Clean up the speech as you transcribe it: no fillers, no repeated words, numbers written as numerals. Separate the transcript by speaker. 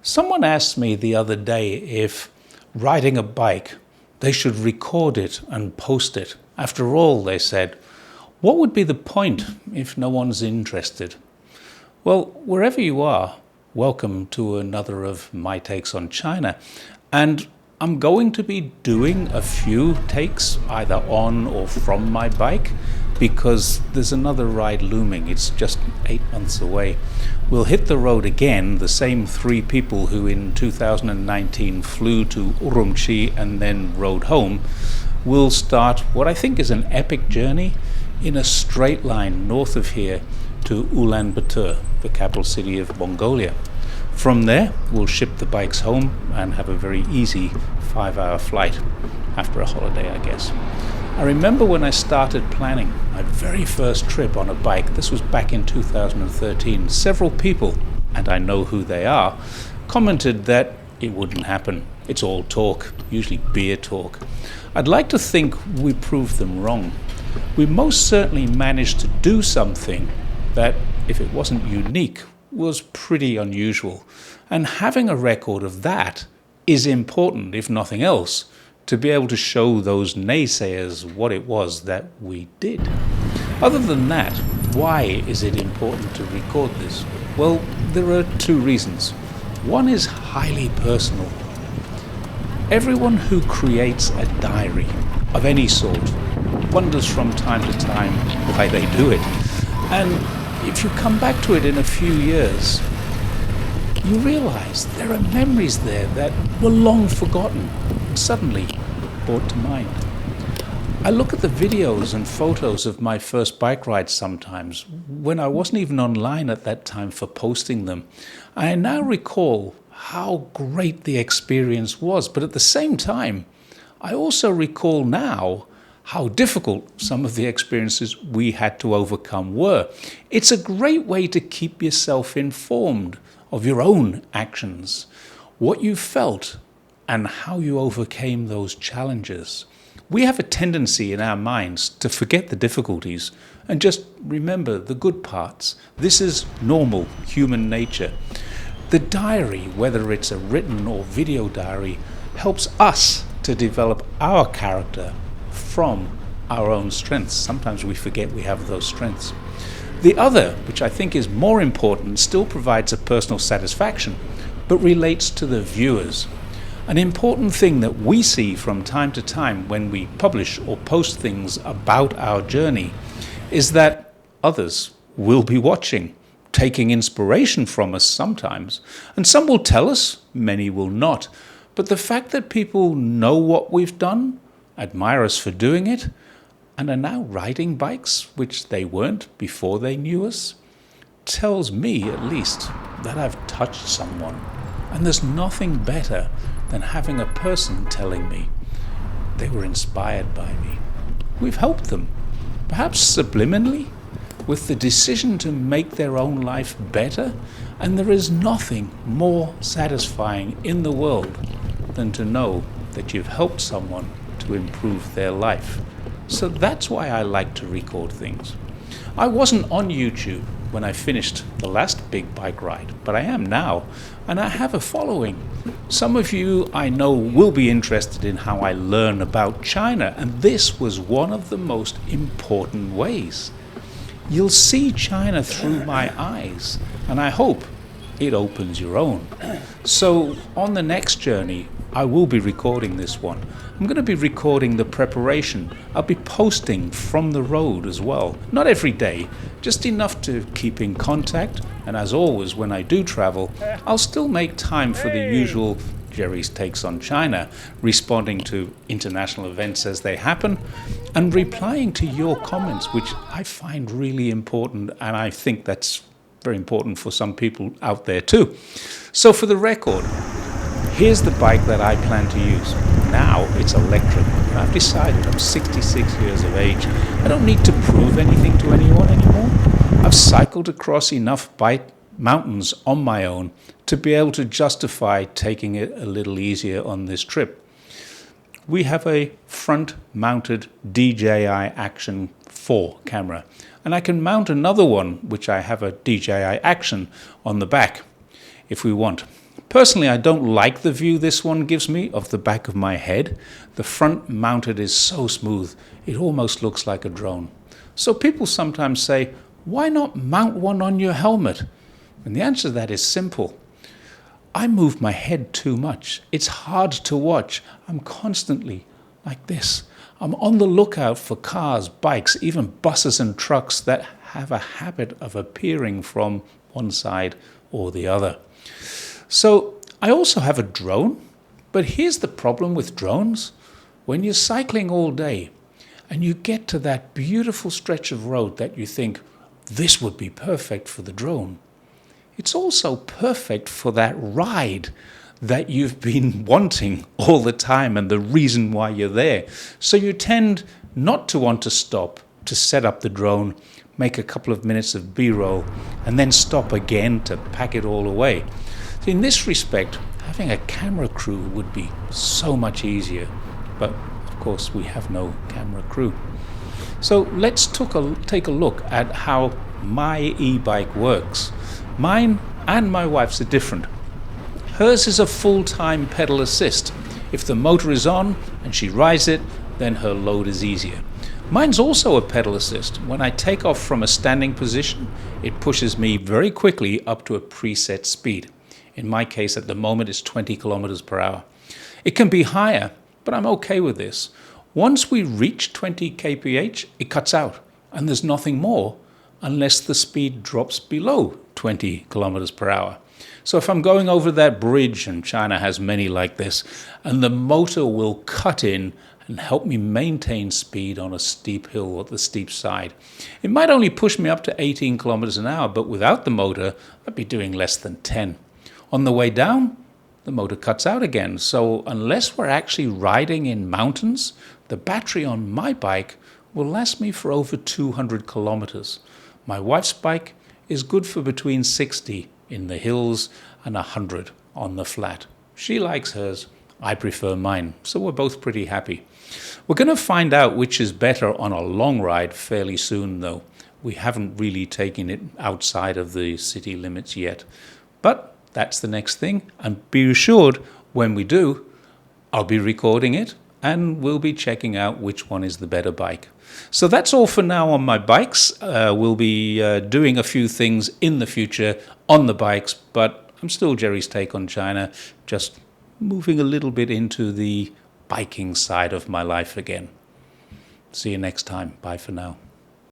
Speaker 1: Someone asked me the other day if riding a bike, they should record it and post it. After all, they said, what would be the point if no one's interested? Well, wherever you are, welcome to another of my takes on China. And I'm going to be doing a few takes either on or from my bike because there's another ride looming. It's just 8 months away. We'll hit the road again, the same 3 people who in 2019 flew to Urumqi and then rode home. We'll start what I think is an epic journey in a straight line north of here to Ulaanbaatar, the capital city of Mongolia. From there, we'll ship the bikes home and have a very easy 5-hour flight after a holiday, I guess. I remember when I started planning my very first trip on a bike, this was back in 2013, several people, and I know who they are, commented that it wouldn't happen. It's all talk, usually beer talk. I'd like to think we proved them wrong. We most certainly managed to do something that, if it wasn't unique, was pretty unusual. And having a record of that is important, if nothing else, to be able to show those naysayers what it was that we did. Other than that, why is it important to record this? Well, there are 2 reasons. One is highly personal. Everyone who creates a diary of any sort wonders from time to time why they do it. And if you come back to it in a few years, you realize there are memories there that were long forgotten, suddenly brought to mind. I look at the videos and photos of my first bike rides sometimes, when I wasn't even online at that time for posting them. I now recall how great the experience was, but at the same time, I also recall now how difficult some of the experiences we had to overcome were. It's a great way to keep yourself informed of your own actions, what you felt, and how you overcame those challenges. We have a tendency in our minds to forget the difficulties and just remember the good parts. This is normal human nature. The diary, whether it's a written or video diary, helps us to develop our character from our own strengths. Sometimes we forget we have those strengths. The other, which I think is more important, still provides a personal satisfaction, but relates to the viewers. An important thing that we see from time to time when we publish or post things about our journey is that others will be watching, taking inspiration from us sometimes. And some will tell us, many will not. But the fact that people know what we've done, admire us for doing it, and are now riding bikes, which they weren't before they knew us, tells me at least that I've touched someone. And there's nothing better than having a person telling me they were inspired by me. We've helped them, perhaps subliminally, with the decision to make their own life better, and there is nothing more satisfying in the world than to know that you've helped someone to improve their life. So that's why I like to record things. I wasn't on YouTube when I finished the last big bike ride, but I am now, and I have a following. Some of you I know will be interested in how I learn about China, and this was one of the most important ways. You'll see China through my eyes, and I hope it opens your own. So on the next journey, I will be recording this one. I'm going to be recording the preparation. I'll be posting from the road as well. Not every day, just enough to keep in contact. And as always, when I do travel, I'll still make time for the usual Jerry's takes on China, responding to international events as they happen, and replying to your comments, which I find really important, and I think that's very important for some people out there too. So for the record, here's the bike that I plan to use. Now it's electric. I've decided I'm 66 years of age. I don't need to prove anything to anyone anymore. I've cycled across enough bike mountains on my own to be able to justify taking it a little easier on this trip. We have a front-mounted DJI Action 4 camera, and I can mount another one, which I have a DJI Action on the back, if we want. Personally, I don't like the view this one gives me of the back of my head. The front mounted is so smooth, it almost looks like a drone. So people sometimes say, why not mount one on your helmet? And the answer to that is simple. I move my head too much. It's hard to watch. I'm constantly like this. I'm on the lookout for cars, bikes, even buses and trucks that have a habit of appearing from one side or the other. So I also have a drone, but here's the problem with drones. When you're cycling all day and you get to that beautiful stretch of road that you think, this would be perfect for the drone, it's also perfect for that ride that you've been wanting all the time and the reason why you're there. So you tend not to want to stop to set up the drone, make a couple of minutes of B-roll, and then stop again to pack it all away. So in this respect, having a camera crew would be so much easier. But of course, we have no camera crew. So let's take a look at how my e-bike works. Mine and my wife's are different. Hers is a full-time pedal assist. If the motor is on and she rides it, then her load is easier. Mine's also a pedal assist. When I take off from a standing position, it pushes me very quickly up to a preset speed. In my case, at the moment, it's 20 kilometers per hour. It can be higher, but I'm okay with this. Once we reach 20 kph, it cuts out, and there's nothing more unless the speed drops below 20 kilometers per hour. So if I'm going over that bridge, and China has many like this, and the motor will cut in and help me maintain speed on a steep hill or the steep side, it might only push me up to 18 kilometers an hour, but without the motor, I'd be doing less than 10. On the way down, the motor cuts out again. So unless we're actually riding in mountains, the battery on my bike will last me for over 200 kilometers. My wife's bike is good for between 60 in the hills and 100 on the flat. She likes hers, I prefer mine, so we're both pretty happy. We're going to find out which is better on a long ride fairly soon, though. We haven't really taken it outside of the city limits yet. But that's the next thing, and be assured, when we do, I'll be recording it, and we'll be checking out which one is the better bike. So that's all for now on my bikes. We'll be doing a few things in the future on the bikes, but I'm still Jerry's Take on China, just moving a little bit into the biking side of my life again. See you next time. Bye for now.